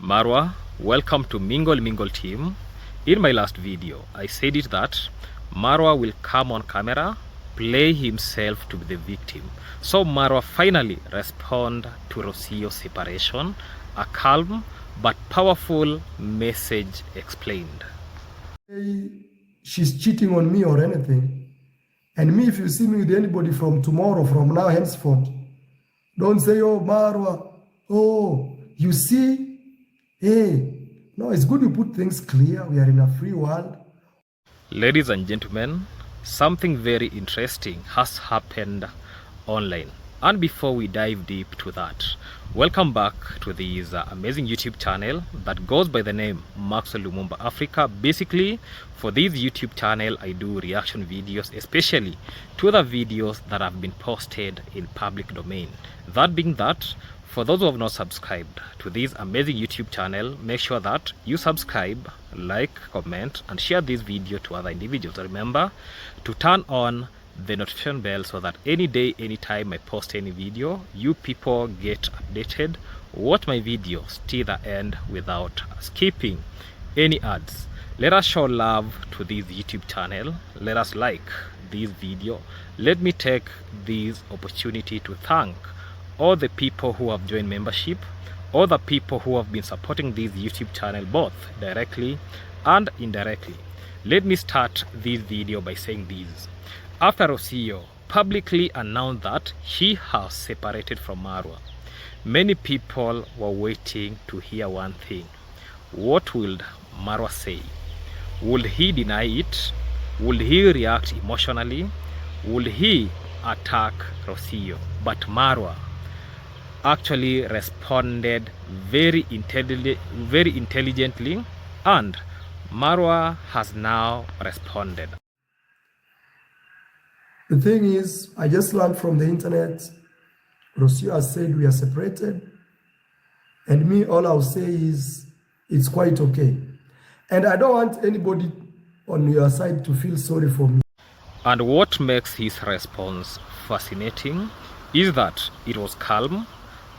Marwa, welcome to Mingle team. In my last video, I said it that Marwa will come on camera, play himself to be the victim. So Marwa finally respond to Rocio's separation, a calm but powerful message explained. She's cheating on me or anything. And me, if you see me with anybody from tomorrow, from now henceforth, don't say, oh, Marwa, oh, you see, hey, no, it's good you put things clear. We are in a free world. Ladies and gentlemen, something very interesting has happened online. And before we dive deep to that, welcome back to this amazing YouTube channel that goes by the name Maxwell Lumumba Africa. Basically, for this YouTube channel, I do reaction videos, especially to the videos that have been posted in public domain. That being that, for those who have not subscribed to this amazing YouTube channel, make sure that you subscribe, like, comment, and share this video to other individuals. Remember to turn on the notification bell so that any day, anytime I post any video, you people get updated. Watch my videos till the end without skipping any ads. Let us show love to this YouTube channel. Let us like this video. Let me take this opportunity to thank all the people who have joined membership, all the people who have been supporting this YouTube channel both directly and indirectly. Let me start this video by saying this. After Rocio publicly announced that he has separated from Marwa, many people were waiting to hear one thing. What will Marwa say? Will he deny it? Will he react emotionally? Will he attack Rocio? But Marwa actually responded very intelligently, and Marwa has now responded. The thing is, I just learned from the internet. Rocio has said we are separated. And me, all I'll say is it's quite okay. And I don't want anybody on your side to feel sorry for me. And what makes his response fascinating is that it was calm,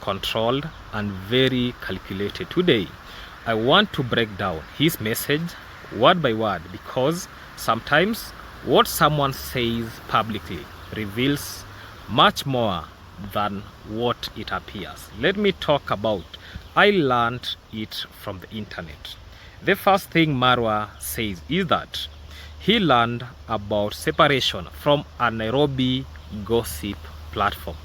controlled, and very calculated. Today, I want to break down his message word by word, because sometimes what someone says publicly reveals much more than what it appears. Let me talk about I learned it from the internet. The first thing Marwa says is that he learned about separation from a Nairobi gossip platform.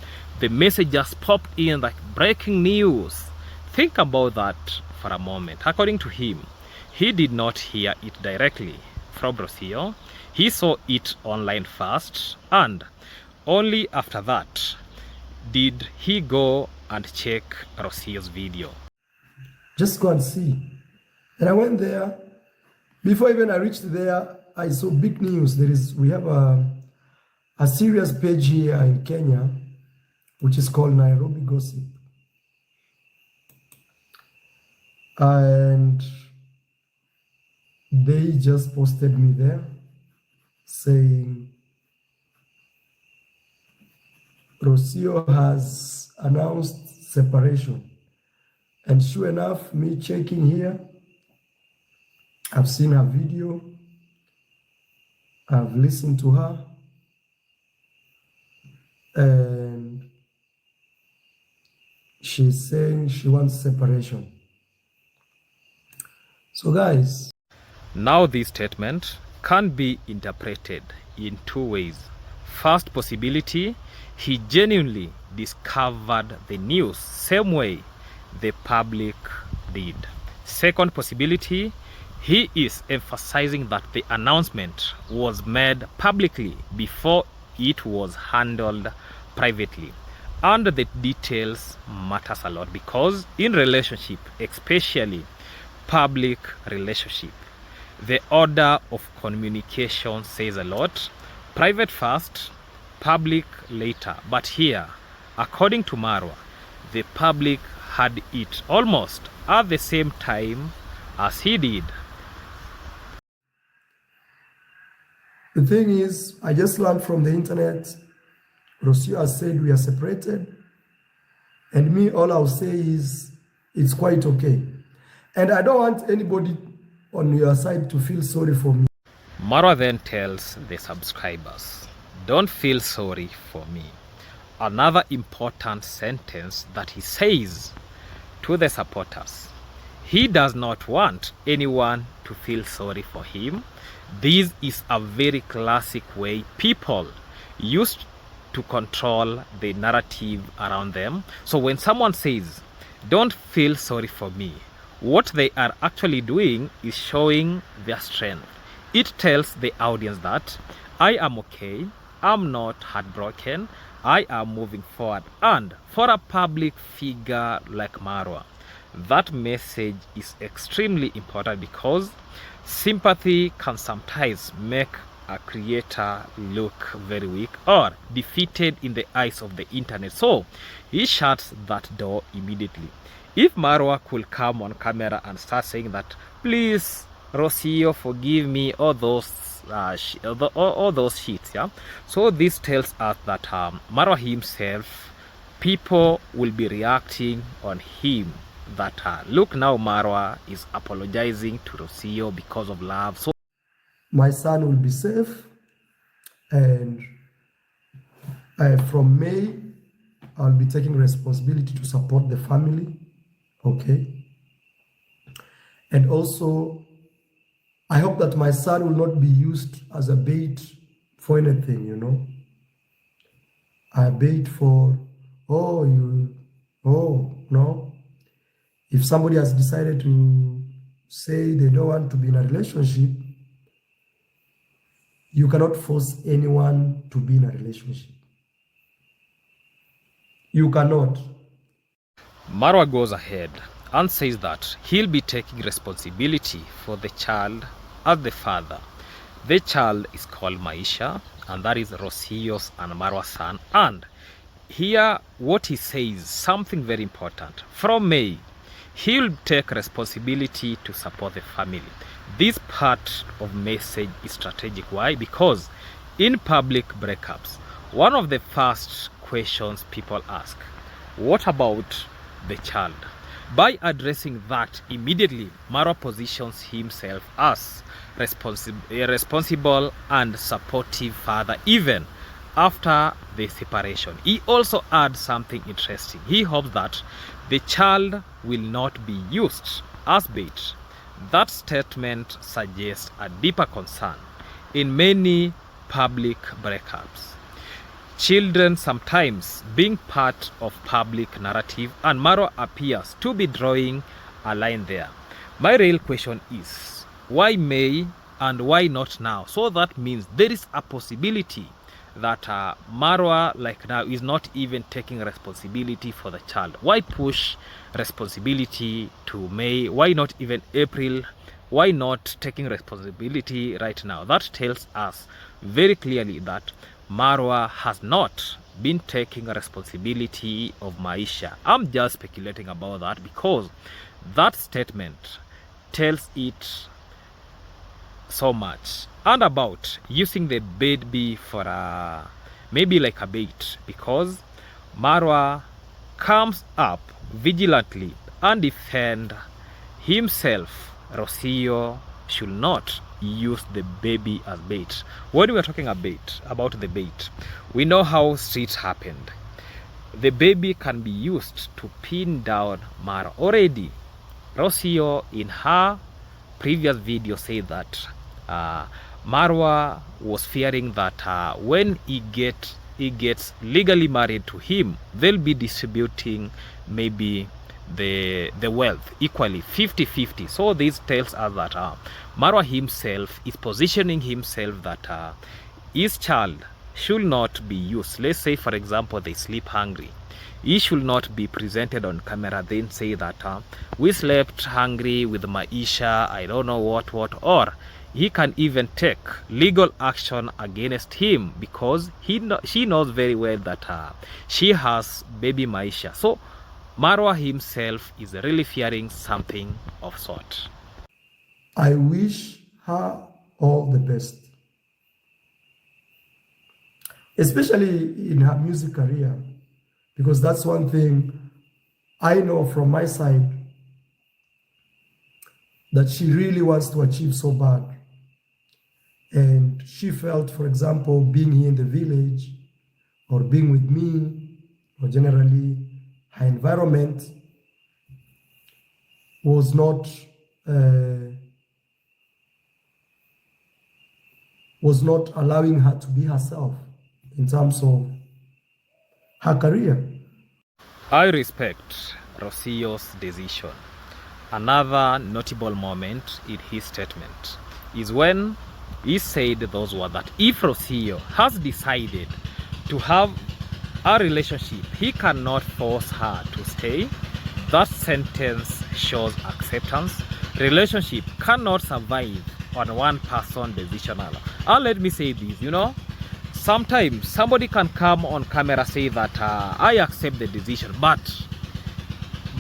The message just popped in like breaking news. Think about that for a moment. According to him, he did not hear it directly from Rocio. He saw it online first, and only after that did he go and check Rocio's video. Just go and see. And I went there. Before even I reached there, I saw big news. We have a serious page here in Kenya, which is called Nairobi Gossip. And they just posted me there saying Rocio has announced separation. And sure enough, me checking here, I've seen her video, I've listened to her, and she's saying she wants separation. So guys, now this statement can be interpreted in two ways. First possibility, he genuinely discovered the news same way the public did. Second possibility, he is emphasizing that the announcement was made publicly before it was handled privately. And the details matters a lot, because in relationship, especially public relationship, the order of communication says a lot. Private first, public later. But here, according to Marwa, the public had it almost at the same time as he did. The thing is, I just learned from the internet. Rocio has said we are separated. And me, all I'll say is it's quite okay. And I don't want anybody on your side to feel sorry for me. Marwa then tells the subscribers, "Don't feel sorry for me." Another important sentence that he says to the supporters. He does not want anyone to feel sorry for him. This is a very classic way people used to control the narrative around them. So when someone says, "Don't feel sorry for me," what they are actually doing is showing their strength. It tells the audience that I am okay, I'm not heartbroken, I am moving forward. And for a public figure like Marwa, that message is extremely important because sympathy can sometimes make a creator look very weak or defeated in the eyes of the internet. So he shuts that door immediately. If Marwa could come on camera and start saying that, "Please, Rocio, forgive me," all those all those shits, yeah. So this tells us that Marwa himself, people will be reacting on him. That look, now Marwa is apologizing to Rocio because of love. So My son will be safe, and from May, I'll be taking responsibility to support the family, okay? And also, I hope that my son will not be used as a bait for anything, you know? A bait for, no. If somebody has decided to say they don't want to be in a relationship, you cannot force anyone to be in a relationship. You cannot. Marwa goes ahead and says that he'll be taking responsibility for the child as the father. The child is called Maisha, and that is Rocio's and Marwa's son. And here what he says, something very important. From May, he'll take responsibility to support the family. This part of message is strategic. Why? Because in public breakups, one of the first questions people ask, what about the child? By addressing that immediately, Marwa positions himself as a responsible and supportive father even after the separation. He also adds something interesting. He hopes that the child will not be used as bait. That statement suggests a deeper concern. In many public breakups, children sometimes being part of public narrative, and Marwa appears to be drawing a line there. My real question is, why May and why not now? So that means there is a possibility that Marwa like now is not even taking responsibility for the child. Why push responsibility to May? Why not even April? Why not taking responsibility right now? That tells us very clearly that Marwa has not been taking responsibility of Maisha. I'm just speculating about that because that statement tells it so much. And about using the baby for maybe like a bait, because Marwa comes up vigilantly and defend himself. Rocio should not use the baby as bait. When we are talking about the bait, we know how streets happened. The baby can be used to pin down Marwa. Already, Rocio in her previous video said that Marwa was fearing that when he gets legally married to him, they'll be distributing maybe the wealth equally, 50-50. So this tells us that Marwa himself is positioning himself that his child should not be used. Let's say, for example, they sleep hungry. He should not be presented on camera then say that we slept hungry with Maisha, I don't know what, or he can even take legal action against him because she knows very well that she has baby Maisha. So Marwa himself is really fearing something of sort. I wish her all the best, especially in her music career, because that's one thing I know from my side. that she really wants to achieve so bad. And she felt, for example, being here in the village or being with me, or generally her environment was not allowing her to be herself in terms of her career. I respect Rocio's decision. Another notable moment in his statement is when he said those words that if Rocio has decided to have a relationship, he cannot force her to stay. That sentence shows acceptance. Relationship cannot survive on one person decision alone. And let me say this, sometimes somebody can come on camera say that I accept the decision, but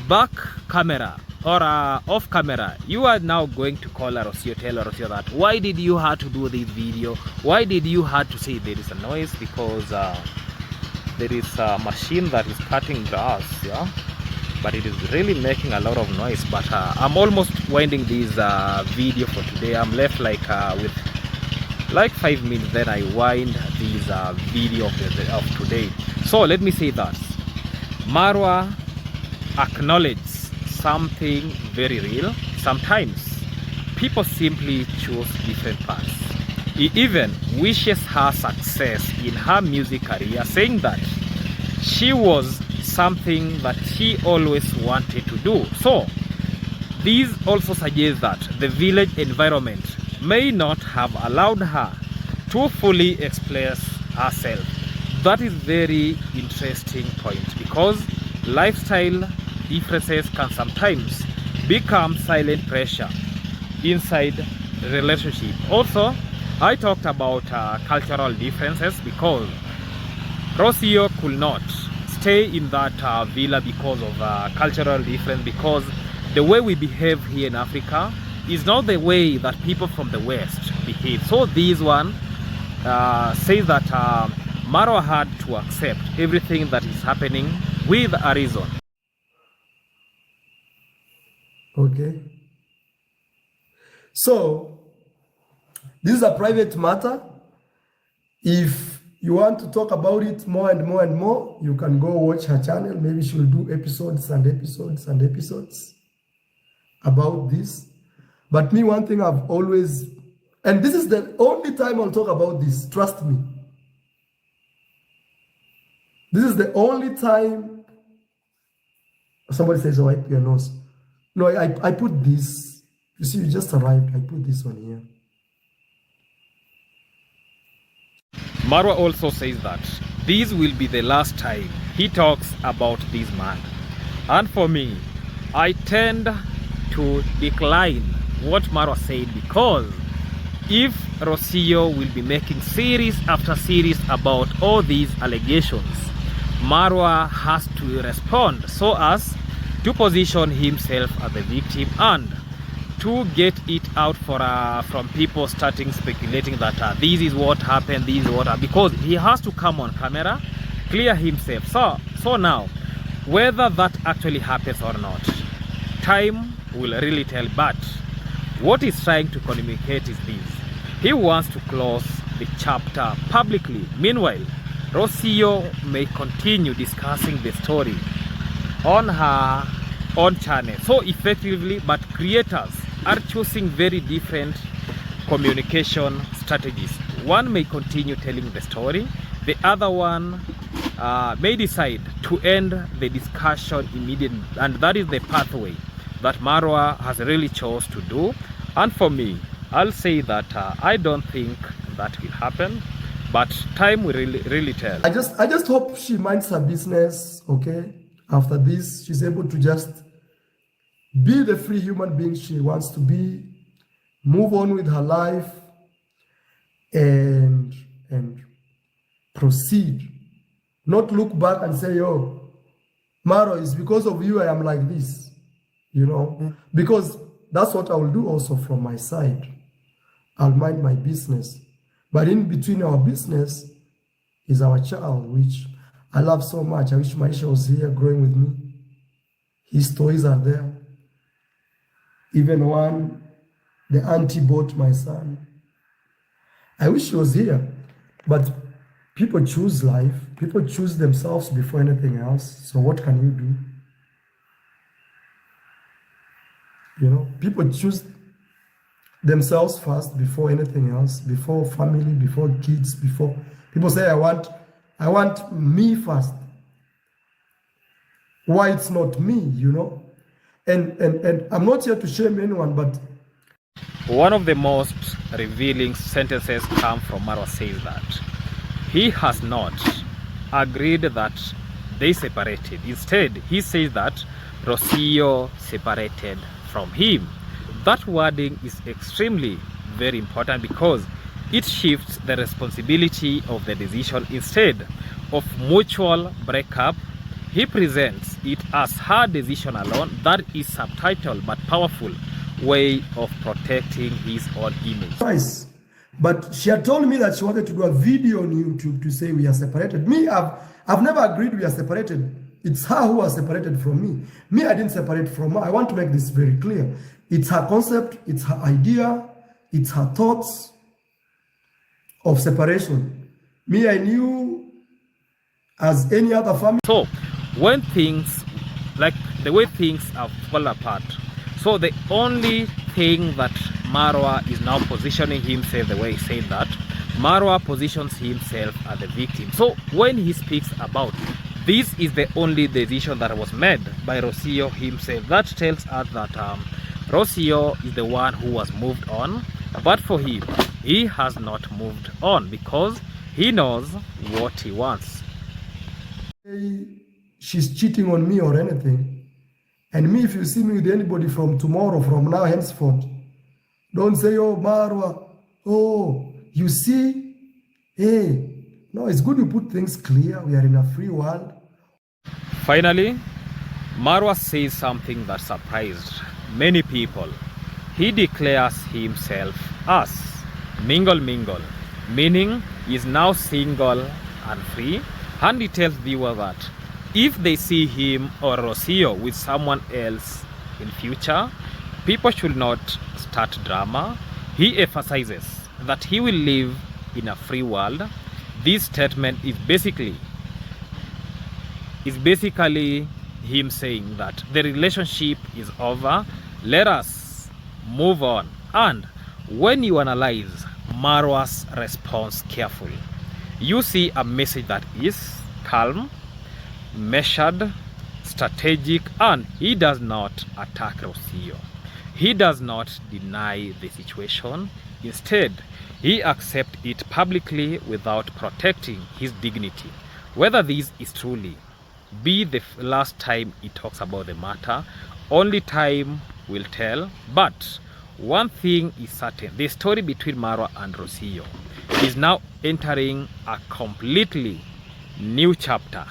back camera or off camera, you are now going to call Rocio, tell Rocio that why did you have to do this video? Why did you have to say there is a noise? Because there is a machine that is cutting grass, yeah, but it is really making a lot of noise. But I'm almost winding this video for today. I'm left with 5 minutes, then I wind this video of today. So let me say that Marwa acknowledged something very real. Sometimes people simply choose different paths. He even wishes her success in her music career, saying that she was something that she always wanted to do. So this also suggests that the village environment may not have allowed her to fully express herself. That is very interesting point, because lifestyle differences can sometimes become silent pressure inside the relationship. Also, I talked about cultural differences, because Rocio could not stay in that villa because of cultural difference, because the way we behave here in Africa is not the way that people from the West behave. So this one says that Marwa had to accept everything that is happening with a reason. Okay. So this is a private matter. If you want to talk about it more and more and more, you can go watch her channel. Maybe she'll do episodes and episodes and episodes about this. But me, one thing I've always, and this is the only time I'll talk about this, trust me. This is the only time somebody says, oh, wipe your nose. No, I put this. You see, you just arrived. I put this one here. Marwa also says that this will be the last time he talks about this man. And for me, I tend to decline what Marwa said, because if Rocio will be making series after series about all these allegations, Marwa has to respond so as to position himself as the victim and to get it out from people starting speculating that this is what happened, this is what happened, because he has to come on camera, clear himself. So now, whether that actually happens or not, time will really tell. But what he's trying to communicate is this: he wants to close the chapter publicly. Meanwhile, Rocio may continue discussing the story on her own channel so effectively, but creators are choosing very different communication strategies. One may continue telling the story, the other one may decide to end the discussion immediately, and that is the pathway that Marwa has really chose to do. And for me, I'll say that I don't think that will happen, but time will really tell. I just hope she minds her business, okay? After this, she's able to just be the free human being she wants to be, move on with her life, and proceed. Not look back and say, oh, Maro, it's because of you I am like this, because that's what I will do also from my side. I'll mind my business. But in between our business is our child, which I love so much. I wish Maisha was here growing with me. His toys are there. Even one The auntie bought my son. I wish she was here, but people choose life. People choose themselves before anything else. So what can you do? You know, people choose themselves first before anything else, before family, before kids, before people say, I want me first. Why it's not me, you know? And I'm not here to shame anyone, but one of the most revealing sentences come from Marwa says that he has not agreed that they separated. Instead, he says that Rocio separated from him. That wording is extremely very important because it shifts the responsibility of the decision. Instead of mutual breakup, he presents it as her decision alone. That is subtle but powerful way of protecting his own image. nice. But she had told me that she wanted to do a video on YouTube to say we are separated. Me, I've never agreed we are separated. It's her who was separated from me. Me, I didn't separate from her. I want to make this very clear. It's her concept, it's her idea, it's her thoughts of separation. Me, I knew as any other family. So when things, like the way things have fallen apart, so the only thing that Marwa is now positioning himself, the way he said that, Marwa positions himself as the victim. So when he speaks about this is the only decision that was made by Rocio himself, that tells us that Rocio is the one who has moved on, but for him, he has not moved on because he knows what he wants. She's cheating on me or anything. And me, if you see me with anybody from tomorrow, from now henceforth, don't say, oh, Marwa, oh, you see, hey. No, it's good you put things clear. We are in a free world. Finally, Marwa says something that surprised many people. He declares himself as mingle, meaning he is now single and free. And he tells viewers that if they see him or Rocio with someone else in future, people should not start drama. He emphasizes that he will live in a free world. This statement is basically him saying that the relationship is over. Let us move on. And when you analyze Marwa's response carefully, you see a message that is calm, measured, strategic, and he does not attack Rocio. He does not deny the situation. Instead, he accepts it publicly without protecting his dignity. Whether this is truly be the last time he talks about the matter, only time will tell. But one thing is certain, the story between Marwa and Rocio is now entering a completely new chapter.